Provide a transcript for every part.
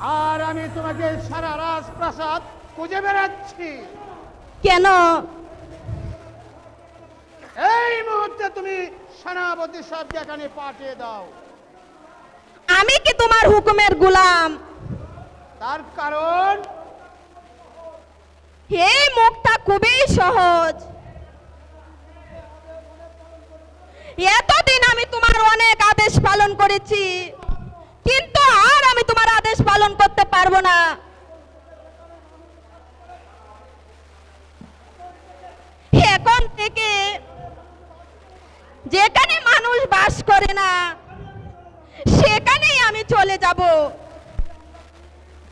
আর আমি তোমাকে সারা রাজপ্রাসাদ খুঁজে বেড়াচ্ছি। কেন? এই মুহূর্তে তুমি সেনাপতি সাহেবকে এখানে পাঠিয়ে দাও। আমি কি তোমার হুকুমের গোলাম? তার কারণ এই মুখটা খুবই সহজ। এতদিন আমি তোমার অনেক আদেশ পালন করেছি, কিন্তু আর আমি তোমার আদেশ পালন করতে পারবো না। এখন থেকে যেখানে মানুষ বাস করে না সেখানেই আমি চলে যাব।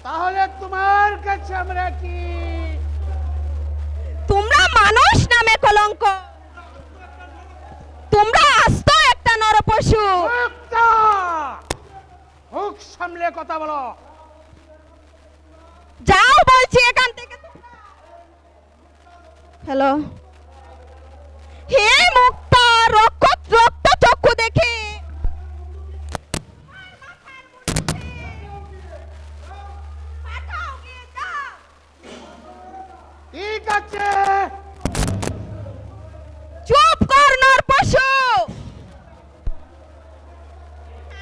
তাহলে তোমার কাছে আমরা কি? তোমরা মানুষ নামে কলঙ্ক, তোমরা আস্ত একটা নরপশু। মুক্তা! মুখ সামলে কথা বলো। যাও বলছি এখান থেকে। হ্যালো, হে মুক্তা, রক্ত রক্ত চক্ষু দেখে ঠিক আছে, চুপ কর নরপশু।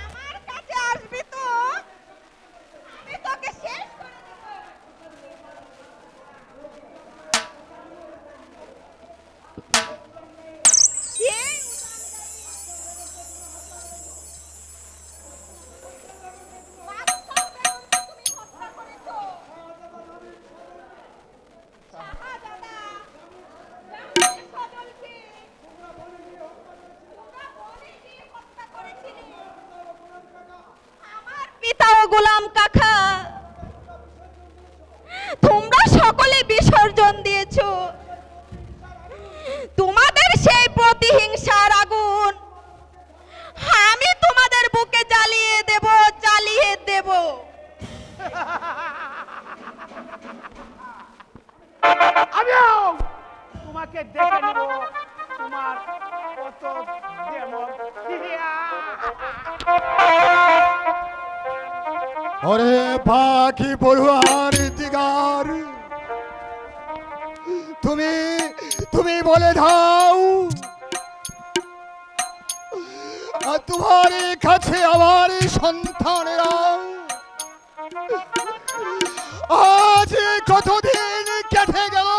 আমার কাছে আসবি তো আমি তোকে শেষ করে দেব। এই বাদশাহ বেগমকে তুমি হত্যা করেছো। শাহজাদা জাহানের সজলকে তোমরা বনে গিয়ে হত্যা করেছিলে। আমার পিতা ও গোলাম কাকা তোমরা সকলে বিসর্জন দিয়েছো। তোমাদের সেই প্রতিহিংসার আগুন আমি তোমাদের বুকে জ্বালিয়ে দেব, জ্বালিয়ে দেব। আমিও তোমাকে দেখে নেব। তোমার কত যেমন ওরে পাখি পড়ুয়ার দিগার, তুমি তুমি বলে দাও আর তোমার কাছে আমার সন্তানেরা আজ কতদিন কেটে গেল,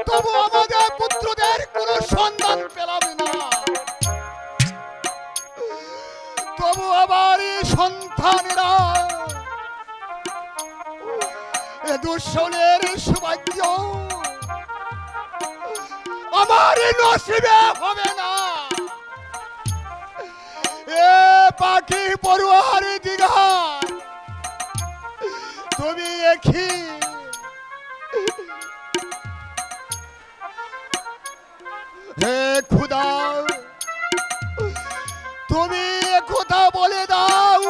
তবু আমাদের পুত্রদের কোনো সন্ধান পেলাম না। তবু আবার সন্তানেরা এ দূষণের সৌভাগ্য আমার নসিবে হবে না। এ পাখি পড়ুয়ার দিঘা, তুমি একই হে খুদা, তুমি কথা বলে দাও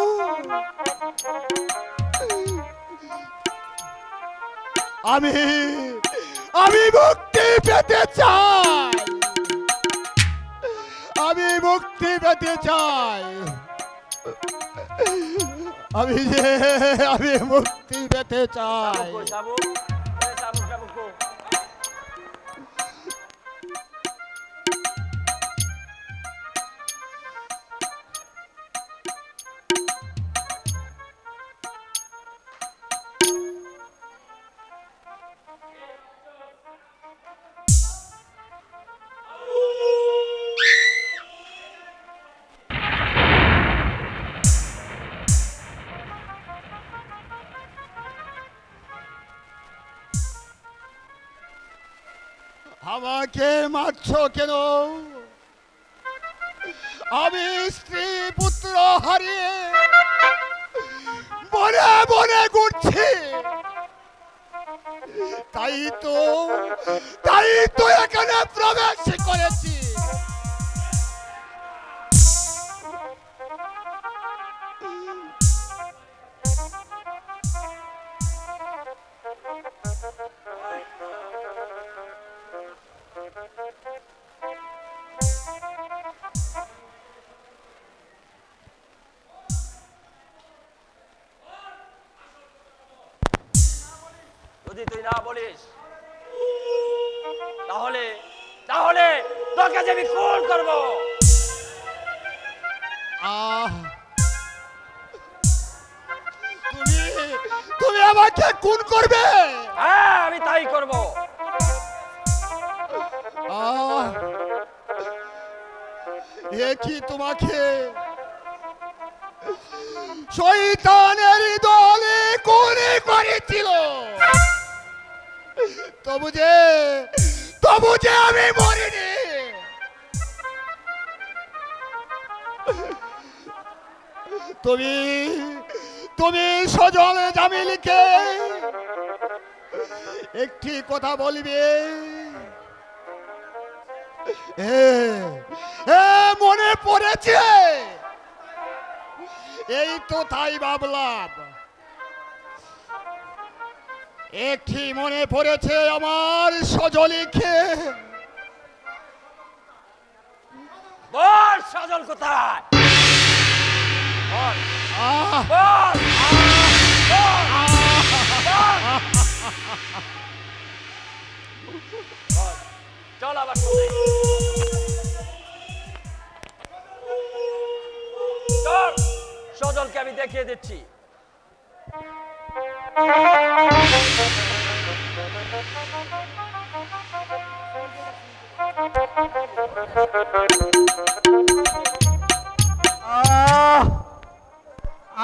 আমি আমি মুক্তি পেতে চাই, আমি মুক্তি পেতে চাই, আমি মুক্তি পেতে চাই। আমাকে মারছো কেন? আমি স্ত্রী পুত্র হারিয়ে বনে বনে ঘুরছি, তাই তো এখানে প্রবেশ করেছি। যদি তুই না বলিস তাহলে তাহলে তোকে যে আমি খুন করব। আহ তুমি তুমি আমাকে খুন করবে? হ্যাঁ আমি তাই করব। আহ এ কি তোমাকে শয়তানের দলে কোনে করেছিল? তবু যে আমি মরিনি। তুমি তুমি সজল জামিলকে একটি কথা বলবে? মনে পড়েছে? এই তো তাই ভাবলাম। একটি মনে পড়েছে আমার সজলিকে। বল সজল কোথায়? বল আহ বল বল বল। চল আবার সাথে চল, সজলকে আমি দেখিয়ে দিচ্ছি।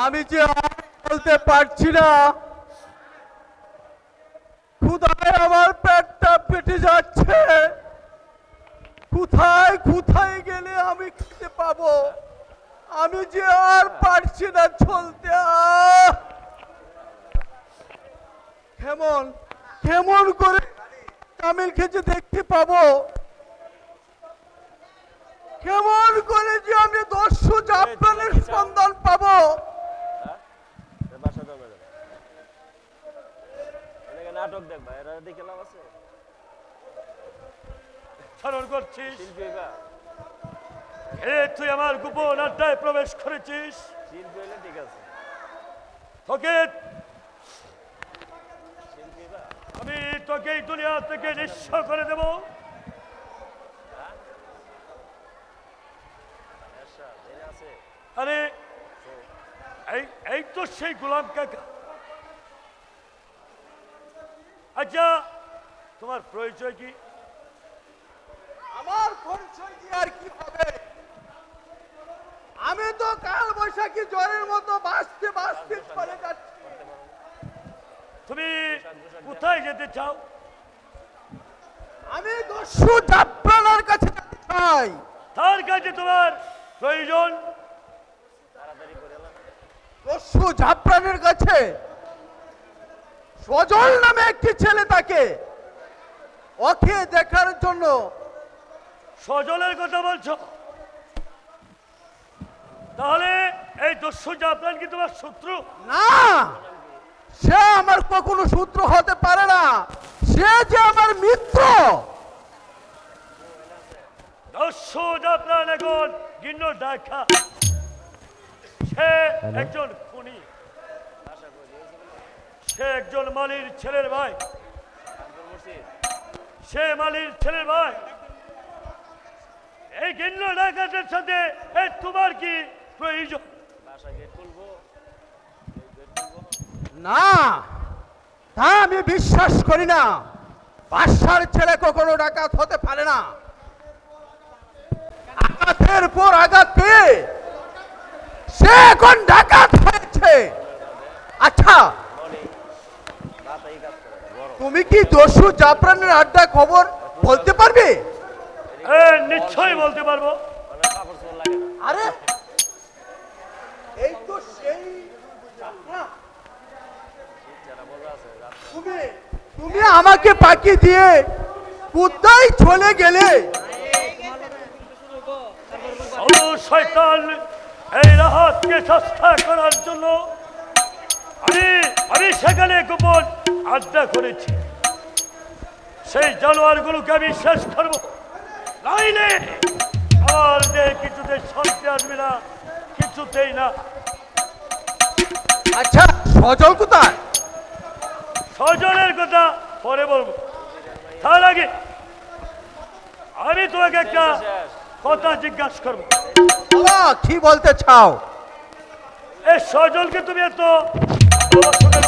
আমি যে আর বলতে পারছি না, ক্ষুধায় আমার পেটটা ফেটে যাচ্ছে। কোথায় কোথায় গেলে আমি খেতে পাবো? আমি যে আর পারছি না চলতে। কেমন কেমন করে কামিল খেতে দেখতে পাবো? কেমন করে যে আমি দস্যু জাফরানের সন্ধান পাবো? নাটক দেখবা, এরা দেখে লাভ আছে? স্মরণ করছিস শিল্পী হইবা? তুই আমার গোপন আড্ডায় প্রবেশ করেছিস। শিল্পী হইলে ঠিক আছে। তোকে শিল্পী হইবা? আমি তোকে এই দুনিয়া থেকে নিঃস্ব করে দেব। আচ্ছা, জেনে আছে? আরে এই এই তো সেই গোলাম কাকা। আচ্ছা তোমার পরিচয় কি? আমার পরিচয় দিয়ে আর কি হবে? আমি তো কাল বৈশাখী জ্বরের মতো বাঁচতে বাঁচতে চলে যাচ্ছি। তুমি কোথায় যেতে চাও? আমি দস্যু জাফরানের কাছে যেতে চাই। তার কাছে তোমার প্রয়োজন? তাড়াতাড়ি করে এলাম। দস্যু জাফরানের কাছে সজল নামে একটি ছেলে থাকে, ওকে দেখার জন্য। সজলের কথা বলছো? তাহলে এই দস্যু জাফরান কি তোমার শত্রু? না, সে আমার কখনো শত্রু হতে পারে না। সে যে আমার মিত্র। দস্যু জাফরান এখন গিন্ন দেখা। সে একজন খুনি। সে একজন মালির ছেলের ভাই। সে মালির ছেলের ভাই। এই গিন্ন ডাকাতের সাথে তোমার কি প্রয়োজন? বাসা গেট খুলবো? না, তা আমি বিশ্বাস করি না। বাদশার ছেলে কখনো ডাকাত হতে পারে না। আঘাতের পর আঘাত পেয়ে সে এখন ডাকাত হয়েছে। আচ্ছা, মাথায় কাজ করে বড়। তুমি কি দস্যু জাফরানের আড্ডা খবর বলতে পারবে? নিশ্চয়ই বলতে পারবো। মানে কাপড় চোপড় লাগে না। আরে এই তো সেই জাফরান। যারা বলে আছে তুমি তুমি আমাকে পাকি দিয়ে কোথায় চলে গেলে? শয়তান এই রাহাতকে সস্তা করার জন্য আমি সেখানে গোপন আড্ডা করেছি। সেই জানোয়ারগুলোকে আমি শেষ করবো, নাইলে আমার দেহে কিছুতে শান্তি আসবে না, কিছুতেই না। আচ্ছা, সজল কোথায়? সজলের কথা পরে বলবো। তার আগে আমি তোমাকে একটা কথা জিজ্ঞাসা করবো। বলো, কি বলতে চাও? এই সজলকে তুমি এত ভালোবাসো কেন?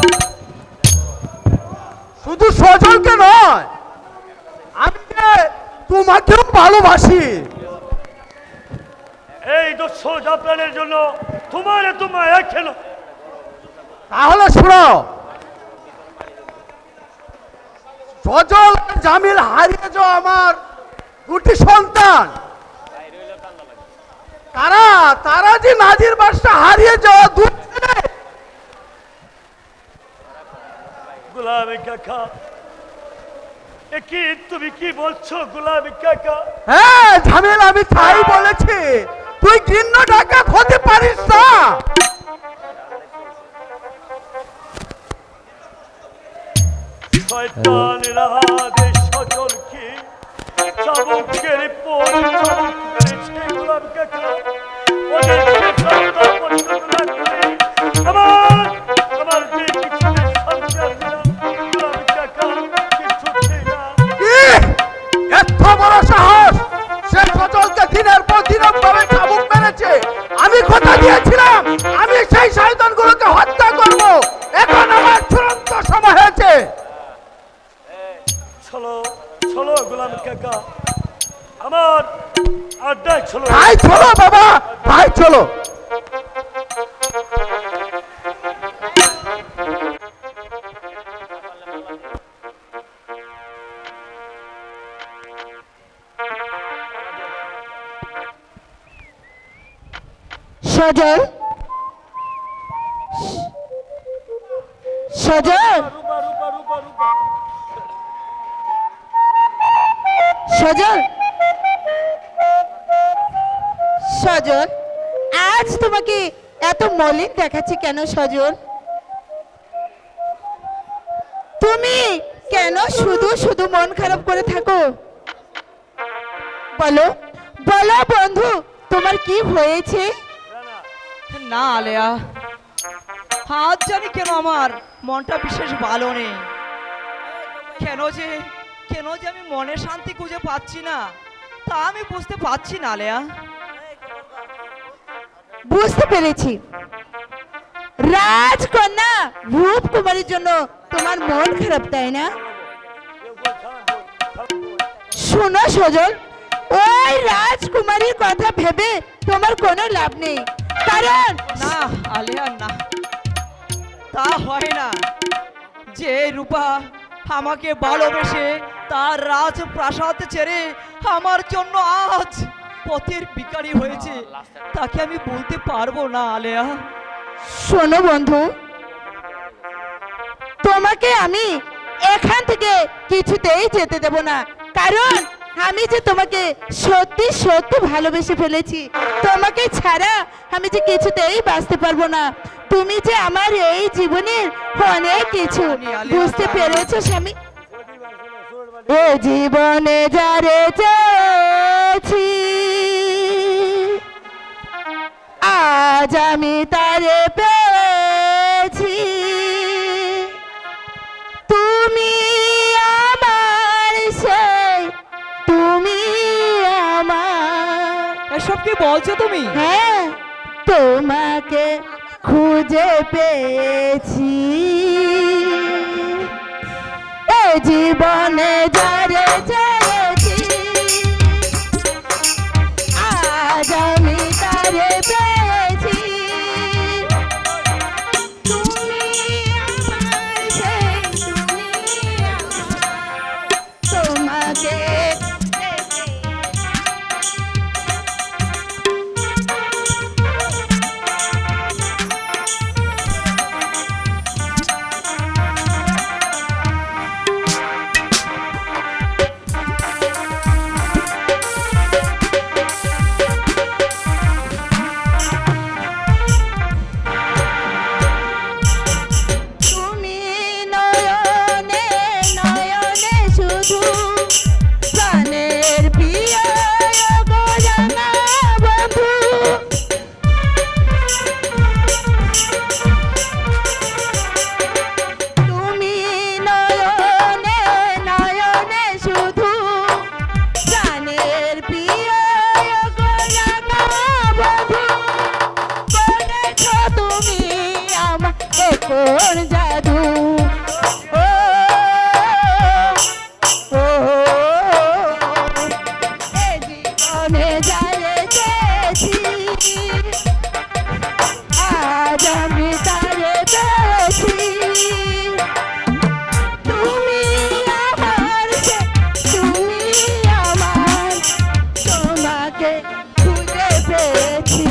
শুধু সজলকে নয়, আমি যে তোমাকেও ভালোবাসি। এই তো সোজা প্রাণের জন্য তোমার এত মায়া কেন? তাহলে শোনো, সজল আর জামিল হারিয়ে যাও আমার দুটি সন্তান। তারা যে নাজির বাসটা হারিয়ে যাওয়া দুই ছেলে। গোলামি কাকা, এ কি তুমি কি বলছো গোলামি কাকা? হ্যাঁ জামিল, আমি তাই বলেছি। তুই ঘৃণ্য ডাকাত হতে পারিস না। শয়তানেরা আদেশ সজলকে চাবুকের পর চাবুক মেরেছে গোলামি কাকা। ওদেরকে হত্যা পর্যন্ত না করে আমার যে কিছুতে শান্তি আসবে না গোলামি কাকা, কিছুতেই না। কি? এত বড় সাহস! সে সজলকে দিনের পর দিন ভাবে চাবুক মেরেছে। আমি কথা দিয়েছিলাম আমি সেই শয়তানগুলোকে হত্যা করব। এখন আমার চূড়ান্ত সময় হয়েছে। চলো চলো গোলামি কাকা, আমার আড্ডায় চলো। ভাই চলো বাবা, ভাই চলো। সজল, সজল, রূপা রূপা রূপা রূপা, সজল, সজল, আজ তোমাকে এত মলিন দেখাচ্ছে কেন সজল? তুমি কেন শুধু শুধু মন খারাপ করে থাকো? বলো বলো বন্ধু, তোমার কি হয়েছে? না আলেয়া, আজ জানি কেন আমার মনটা বিশেষ ভালো নেই। কেন যে আমি মনে শান্তি খুঁজে পাচ্ছি না, তা আমি বুঝতে পারছি না আলেয়া। বুঝতে পেরেছি, রাজকন্যা রূপকুমারীর জন্য তোমার মন খারাপ, তাই না? শোনো সজল, ওই রাজকুমারীর কথা ভেবে তোমার কোনো লাভ নেই। কারণ না আলেয়া, না, তা হয় না। যে রূপা আমাকে ভালোবেসে তার রাজপ্রাসাদ ছেড়ে আমার জন্য আজ পথের ভিখারি হয়েছে, তাকে আমি বলতে পারবো না আলেয়া। শোনো বন্ধু, তোমাকে আমি এখান থেকে কিছুতেই যেতে দেব না। কারণ আমি যে তোমাকে সত্যি সত্যি ভালোবেসে ফেলেছি। তোমাকে ছাড়া আমি যে কিছুতেই বাঁচতে পারবো না। তুমি যে আমার এই জীবনের অনেক কিছু, বুঝতে পেরেছো স্বামী? এ জীবনে যারে চেয়েছি আজ আমি তারে পেয়েছি। তুমি আমার সেই, তুমি আমার। এসব কি বলছো তুমি? হ্যাঁ, তোমাকে খুঁজে পেয়েছি। এ জীবনে যারে চেয়েছি আজ আমি তারে পেয়েছি। তুমি আমার সেই, তুমি আমার, তোমাকে আপন জাদু ও ও এ জীবনে যা রেখেছি আজ আমি তারে পেয়েছি তুমি আমার যে, তুমি আমার তোমাকে খুঁজে পেয়েছি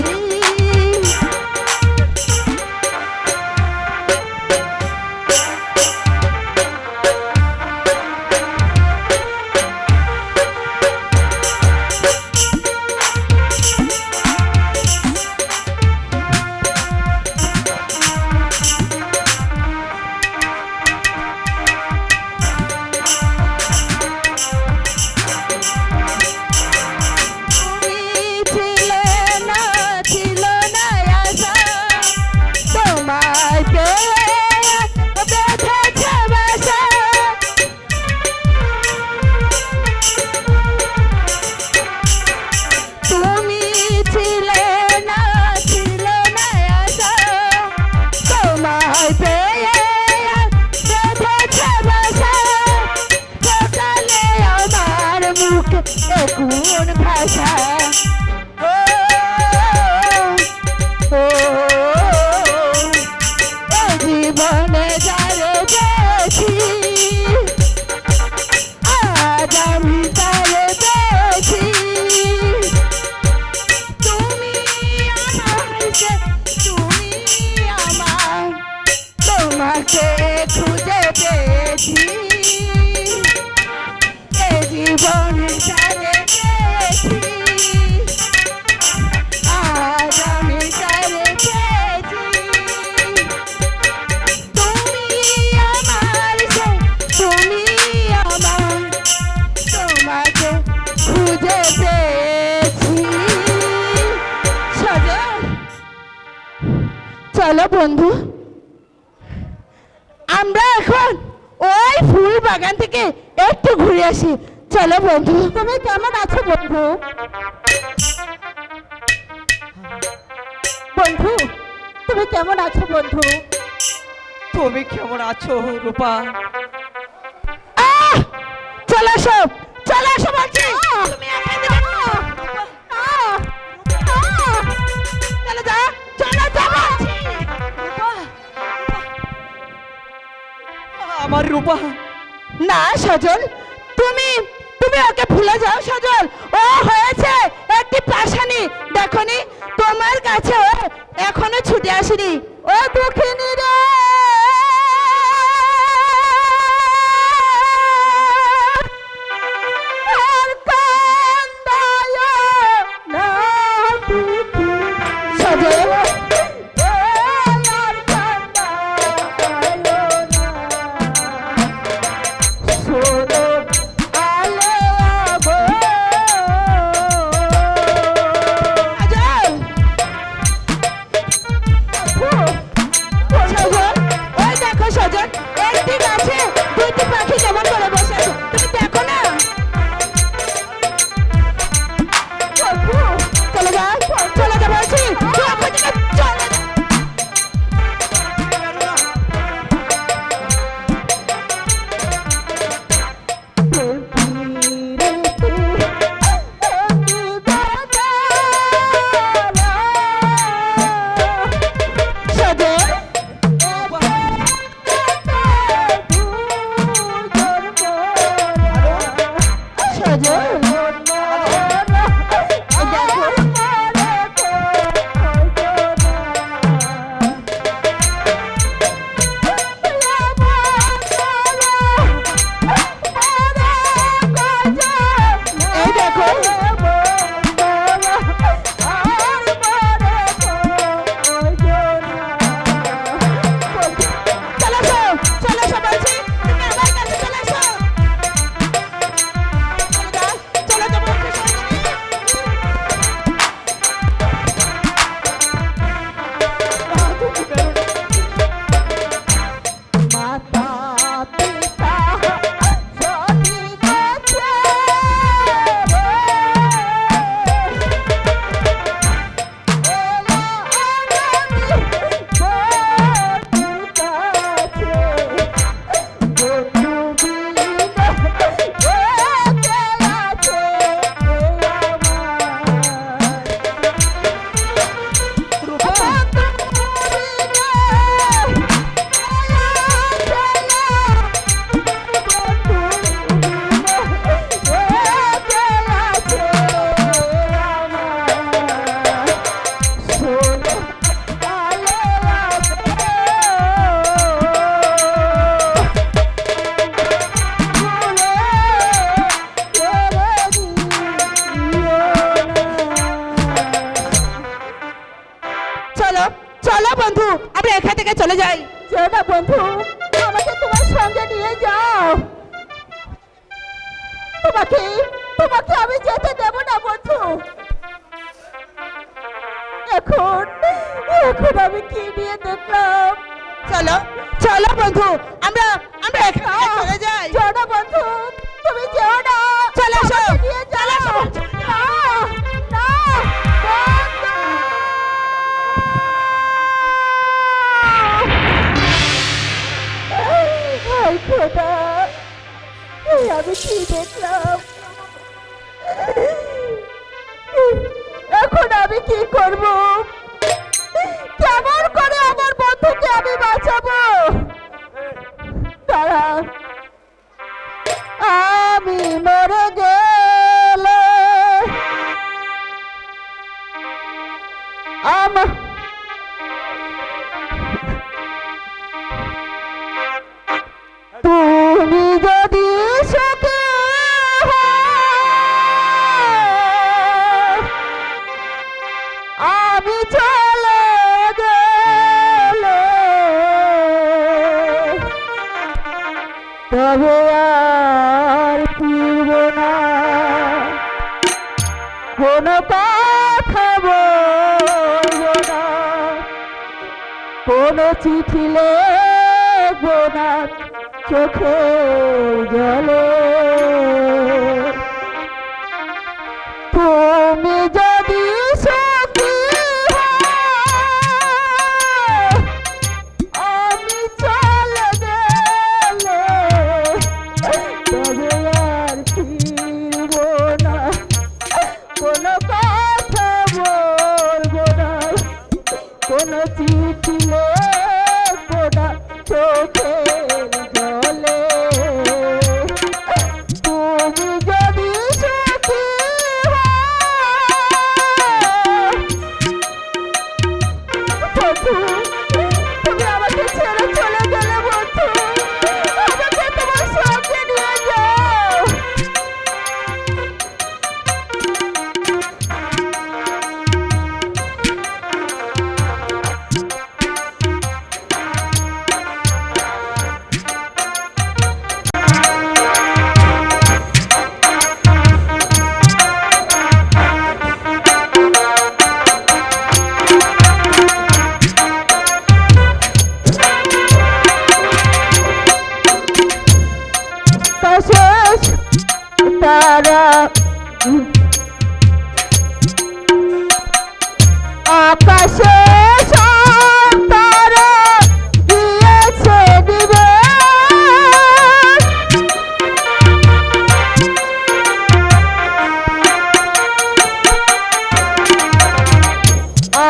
ছিল না আশা তোমায় পেয়ে বেঁধেছে বাসা তুমি ছিলে না আশা তোমায় পেয়ে বেঁধেছে বাসা সকালে আমার মুখে কোন ভাষা জীবনে যারে পেয়েছি আজ আমি তারে পেয়েছি তুমি আমার যে, তুমি আমার তোমাকে খুঁজে পেয়েছি এ জীবনে যারে পেয়েছি আজ আমি তারে পেয়েছি তুমি আমার যে, তুমি আমার তোমাকে খুঁজে পেয়েছি সজল চলো বন্ধু আমরা এখন ওই ফুল বাগান থেকে একটু ঘুরে আসি চলো বন্ধু তুমি কেমন আছো বন্ধু বন্ধু তুমি কেমন আছো বন্ধু তুমি কেমন আছো রূপা? আহ! চলে আসো বলছি তুমি এখানে দেখো। আহ! আহ! চলে যা বলছি। আমার রূপা না সজল তুমি ওকে ভুলে যাও সজল ও হয়েছে একটি পাষাণী দেখনি তোমার কাছে ও এখনো ছুটে আসেনি ও দুঃখিনী রে আর কান্দায় না দুঃখী। সজল আর কান্দায় না। শোনো আলো গো আজল সজল চলো বন্ধু আমরা এখান থেকে চলে যাই। যেও না বন্ধু, আমাকে তোমার সঙ্গে নিয়ে যাও। তোমাকে তোমাকে আমি যেতে দেব না বন্ধু। এখন এখন আমি কি নিয়ে দেখলাম। চলো চলো বন্ধু আমরা আমরা এখান থেকে চলে যাই। যেও না বন্ধু, তুমি যেও না। চলে এসো, আমাকে নিয়ে চলে যাও। এসো। না, না, বন্ধু। হায় খোদা, এই আমি কি দেখলাম। এখন আমি কি করব? কেমন করে আমার বন্ধুকে আমি বাঁচাবো? তারা আমি মরে গেলে আমার তুমি যদি সুখী হও, আমি চলে গেলে তবে আর ফিরব না, কোনো কথা বলবো না, কোনো চিঠি লিখবো না চোখের জলে। তুমি যদি সুখী হও, আমি চলে গেলে তবে আর ফিরব না, কোনো কথা বলবো না, কোনো চিঠি লিখবো না চোখের জলে। তুমি যদি সুখী হও, বন্ধু, তুমি আমাকে ছেড়ে চলে গেলে বন্ধু, আমাকে তোমার সঙ্গে নিয়ে যাও। শেষ তারা আকাশে সব তারা দিয়েছে দিবে,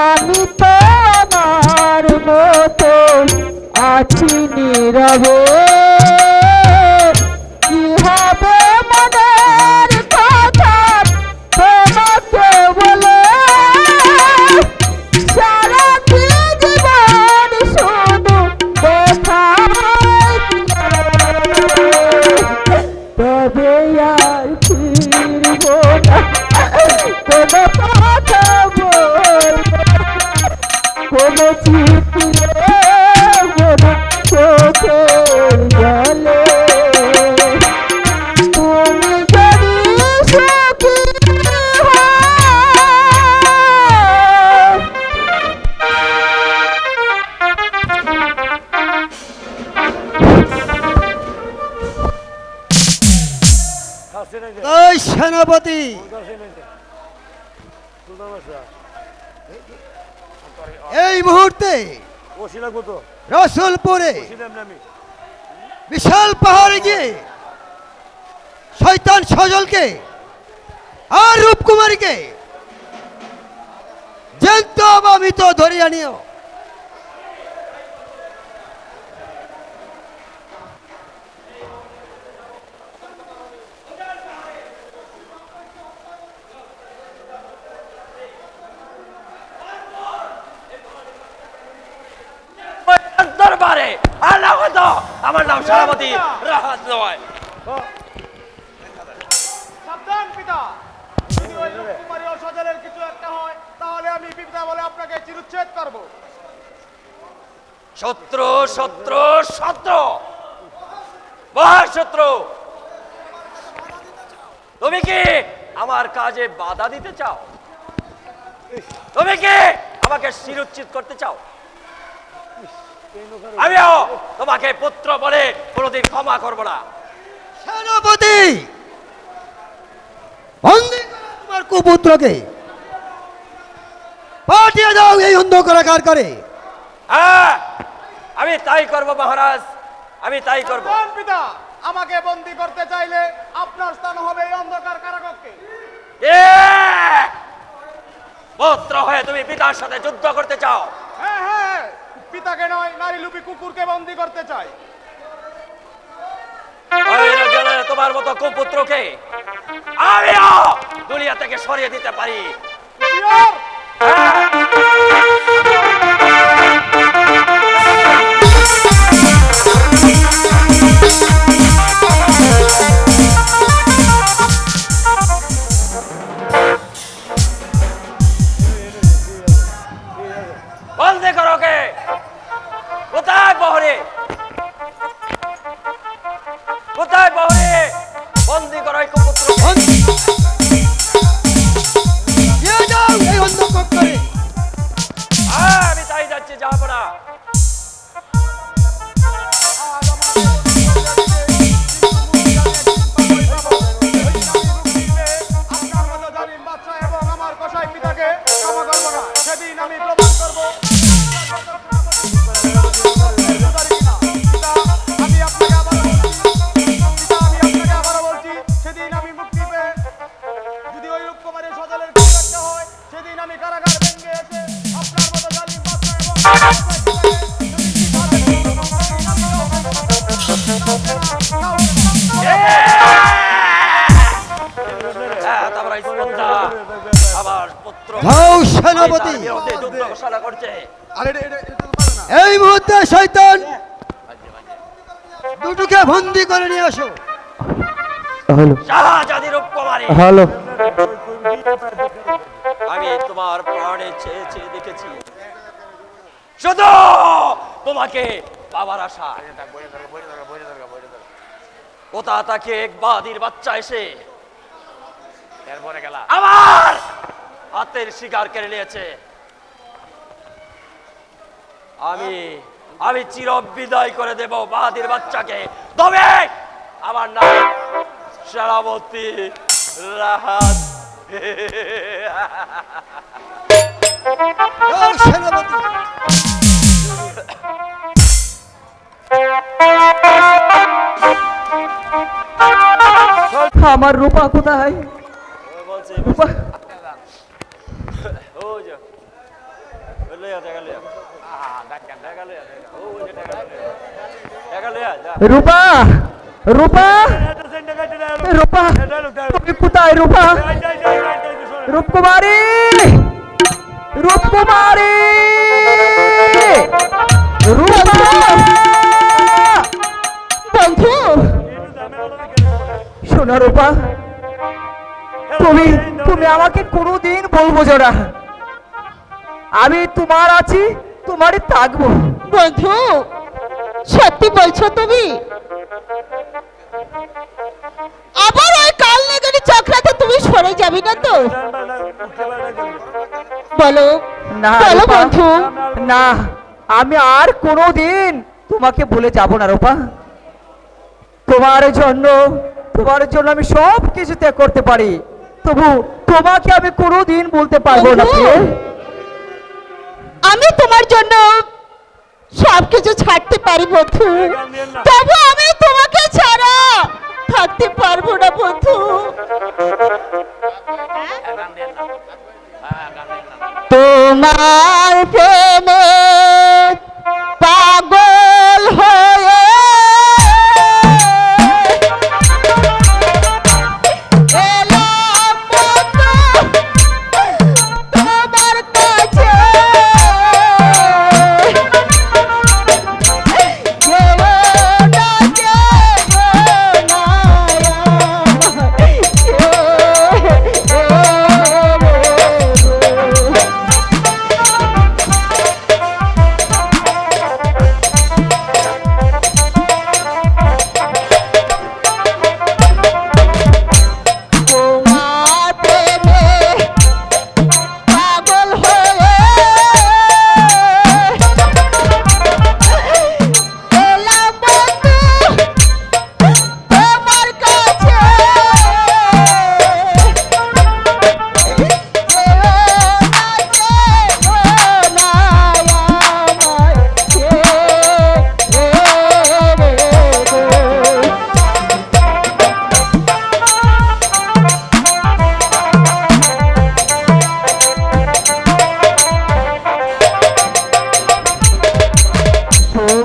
আমি তো আমার মতো আছি নীরবে। কি হবে মনের কথা তোমাকে বলে, সারা জীবন শুধু কোথায় তবে আর ফিরব না, কোনো কথা বলবো না, কোনো চিঠি লিখবো না চোখের জলে। তুমি যদি সুখী হও, কাছে নাই যে, এই সেনাপতি, কাছে নাই যে। সুলতান বাদশাহ, এই মুহূর্তে ওসি লাগবো তো, রসুলপুরে ওসি নাম আমি। বিশাল পাহাড়ে গিয়ে শয়তান সজলকে আর রূপকুমারীকে জ্যান্ত বা মৃত ধরিয়া নিও। দরবারে আল্লাহ তো আমার নাম সেনাপতি রাহাত নয়। সাবধান পিতা, যদি ওই রূপকুমারী ও সজলের কিছু একটা হয় তাহলে আমি পিতা বলে আপনাকে চিরুচ্ছেদ করব। শত্রু শত্রু শত্রু মহাশত্রু, তুমি কি আমার কাজে বাধা দিতে চাও? তুমি কি আমাকে শিরোচ্ছেদ করতে চাও? আমিও তোমাকে পুত্র বলে কোনোদিন ক্ষমা করব না। সেনাপতি, বন্দী করো তোমার কুপুত্রকে, পাঠিয়ে দাও এই অন্ধকারাগার করে। হ্যাঁ, আমি তাই করব মহারাজ, আমি তাই করব। কোন পিতা আমাকে বন্দী করতে চাইলে আপনার স্থান হবে এই অন্ধকার কারাগারে। পুত্র হয়ে তুমি পিতার সাথে যুদ্ধ করতে চাও? হ্যাঁ হ্যাঁ, পিতাকে নয়, নারী লুপি কুকুরকে বন্দী করতে চাই। তোমার মতো কুপুত্রকে আমিও দুনিয়া থেকে সরিয়ে দিতে পারি। বন্দী করো কে? কোথায় বহরে? কোথায় বহরে? বন্দী করো এই কুপুত্রকে। নিয়ে যাও এই অন্ধকার করে। আমি তাই যাচ্ছি, যাবো না। আপনার মতো জালিম বাদশা এবং আমার কসাই পিতাকে ক্ষমা করবো না। সেদিন আমি প্রমাণ করবো আমি আপনাকে আবারও বলছি, সেদিন আমি মুক্তি পেয়ে যদি ওই রূপকুমারীর সজলের কাছে হয়, সেদিন আমি কারাগার ভেঙে এসে আপনার মতো জালিম বাদশা এবং তোমরা স্পন্দা আমার পুত্র যাও সেনাপতি, বিরুদ্ধে যুদ্ধ ঘোষণা করছে। এই মুহূর্তে শয়তান দুটোকে বন্দী করে নিয়ে আসো। শাহজাদি রূপকুমারী, হ্যালো, আমি তোমার প্রাণে চেয়ে চেয়ে দেখেছি, শুধু তোমাকে পাওয়ার আশা। কোথা তাকে এক বাদির বাচ্চা এসে আমার হাতের শিকার কেড়ে নিয়েছে। আমি চির বিদায় করে দেব বাদির বাচ্চাকে। তবে আমার নাম সেনাপতি রাহাত। যাও সেনাপতি। আমার রূপা কোথায়? রূপা রূপা রূপা রূপা, তুমি কোথায় রূপা? রূপকুমারী, রূপকুমারী, রূপা। বন্ধু, শোনো রূপা, তুমি তুমি আমাকে কোনোদিন বলবো না আমি তোমার আছি, তোমারই থাকবো। বন্ধু, সত্যি বলছো তুমি? আবার ওই কাল নেগের চক্রাতে তুমি সরে যাবি না তো? বলো না বলো রূপা, বন্ধু। না, আমি আর কোনোদিন তোমাকে ভুলে যাব না রূপা। তোমার জন্য আমি সব কিছু ত্যাগ করতে পারি, তবু তোমাকে আমি কোনোদিন বলতে পারবো না। বন্ধু, আমি তোমার জন্য সবকিছু ছাড়তে পারি বন্ধু, তবু আমি তোমাকে ছাড়া থাকতে পারবো না বন্ধু। তোমার প্রেমে পাগল হয়ে এলাম বন্ধু তোমার কাছে।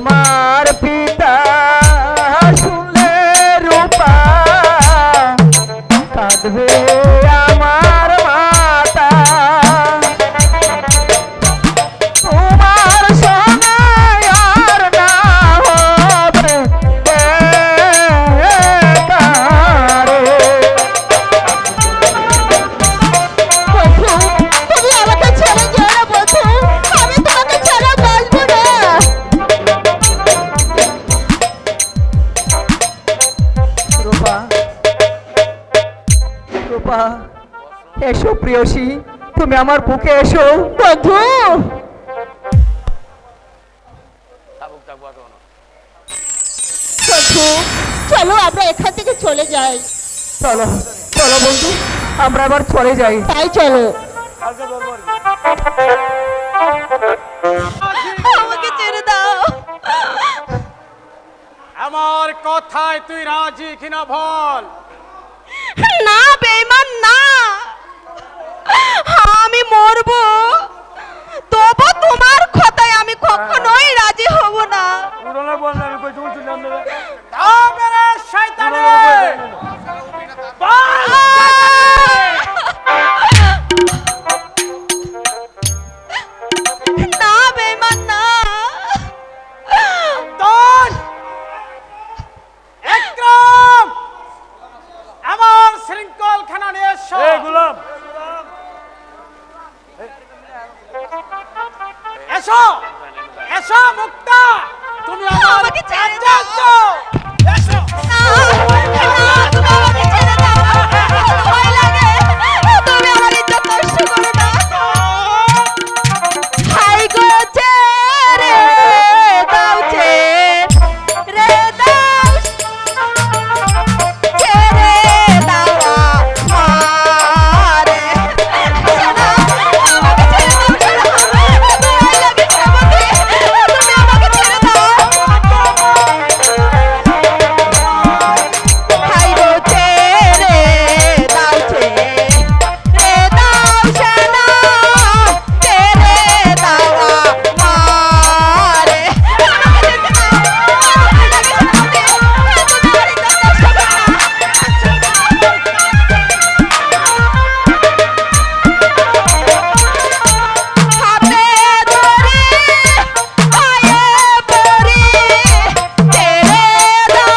আমার পিতা শুনলে রূপা কাঁদবে আমার মাতা তোমার সঙ্গে আর না হবে কারে বন্ধু তুমি আমাকে ছেড়ে যেও না বন্ধু, আমি তোমাকে ছাড়া বাঁচবো না। রূপা রূপা এসো প্রিয়সী, তুমি আমার বুকে এসো। বন্ধু থাকুক থাকবো আর কোনো। বন্ধু চলো আমরা এখান থেকে চলে যাই। চলো চলো বন্ধু, আমরা আবার চলে যাই। তাই চলো। আগে দরবার কি? আমাকে ছেড়ে দাও। আমার কথায় তুই রাজি কিনা বল। না বেঈমান না, আমি মরবো, তবু তোমার কথায় আমি কখনোই রাজি হব না। উড়ালে বল না, আমি কই তুমি চলে যাবে না। দাও মেরে শয়তানে বল। না বেঈমান না। দন একরাম আমার শৃঙ্খল খানা নিয়ে এসো। এই গোলাম, এসো এসো মুক্তা, তুমি আমার আমাকে ছেড়ে কাছে আসো। এসো না, তুমি আমাকে ছেড়ে দাও। আমার ভয় লাগে, তুমি আমার ইজ্জত নষ্ট করো না। হাই গো ছেড়ে দাও, ছেড়ে দাও, ছেড়ে দাও আমারে। শোনো, আমাকে ছেড়ে দাও, শোনো, ভয় লাগে, তুমি আমাকে ছেড়ে দাও। হাই গো ছেড়ে দাও, ছেড়ে দাও, শোনো, ছেড়ে দাও আমারে। আমাকে যেতে দাও, আমাকে যেতে দাও, তুমি আমার ইজ্জত নষ্ট করো না। হাতে ধরে পায়ে পড়ি, ছেড়ে দাও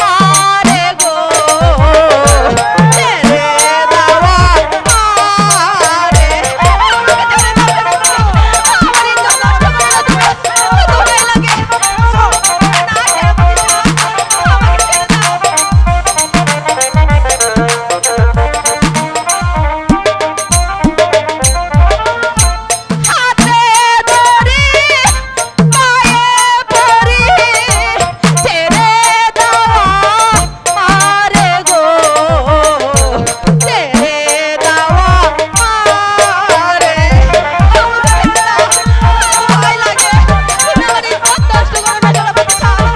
আমারে গো, ছেড়ে দাও আমারে। আমাকে ছেড়ে দাও, আমার ইজ্জত নষ্ট করো না তুমি, কত ভয় লাগে। না ছেড়ে দিও না, আমাকে ছেড়ে দাও। হাতে ধরে পায়ে পড়ি, ছেড়ে দাও আমারে গো, ছেড়ে দাও আমারে। আমাকে ছেড়ে দাও, আমার ভয় লাগে, তুমি আমার ইজ্জত নষ্ট করো না, চলো আমাকে ছাড়ো।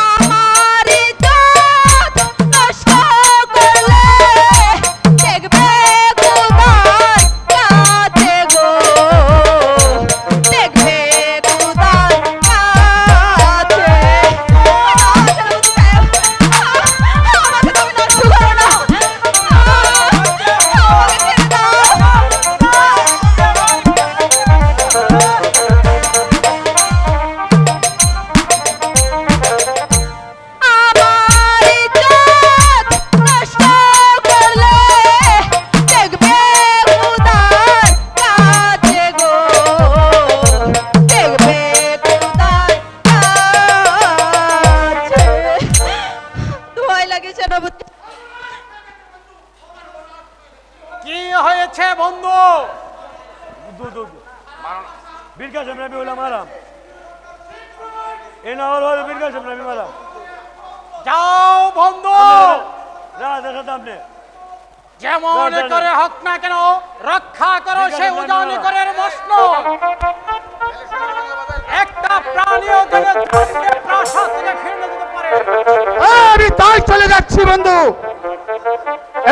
আমার ইজ্জত নষ্ট করলে দেখবে খোদার কাছে গো, দেখবে খোদার কাছে। আমাকে তুমি নষ্ট করো না, আমাকে ছেড়ে দাও। আমার ইজ্জত নষ্ট করলে দেখবে খোদার কাছে গো, দেখবে খোদার কাছে। ভয় লাগে সেনাপতি। কি হয়েছে বন্ধু? বীর কাসেম নবী হলাম আরাম। এ না হলো বীর কাসেম নবী মারাম। যাও বন্ধু, যা দেখাতে আপনি। যেমন করে হোক না কেন রক্ষা করো সে উজানি করে মস্ত। একটা প্রাণীও যেন প্রাসাদ থেকে ফিরে যেতে পারে। আমি তাই চলে যাচ্ছি। যাচ্ছি বন্ধু।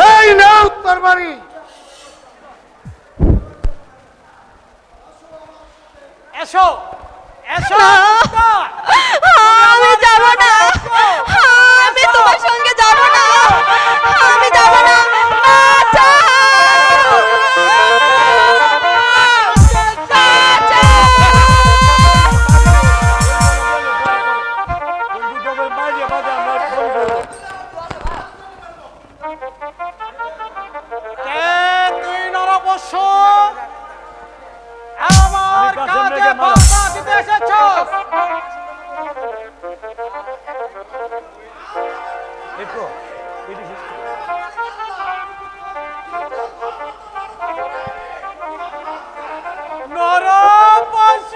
এই নাও তরবারি। এসো এসো আমি যাব না, আমি তোমার সঙ্গে যাব না, আমি যাব না। বাঁচাও! বন্ধু বাইরে বাদে আমরা ফোন করবো। কে তুই নরপশ্য? আমার আমি কাসেম কাজে রেখে মারা। বাধা দিতে এসেছস? দেখো এটি শেষ করো। নরপশ্য!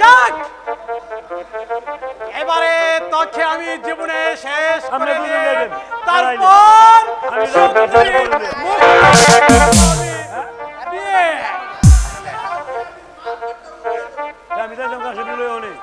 যাক, এবারে তোকে আমি জীবনে শেষ সামনে করে দুজন দিয়ে যাবেন। তারপর আমি সত্যি যাবো। দিয়ে আমি দেখলাম কাছে মিলে অনেক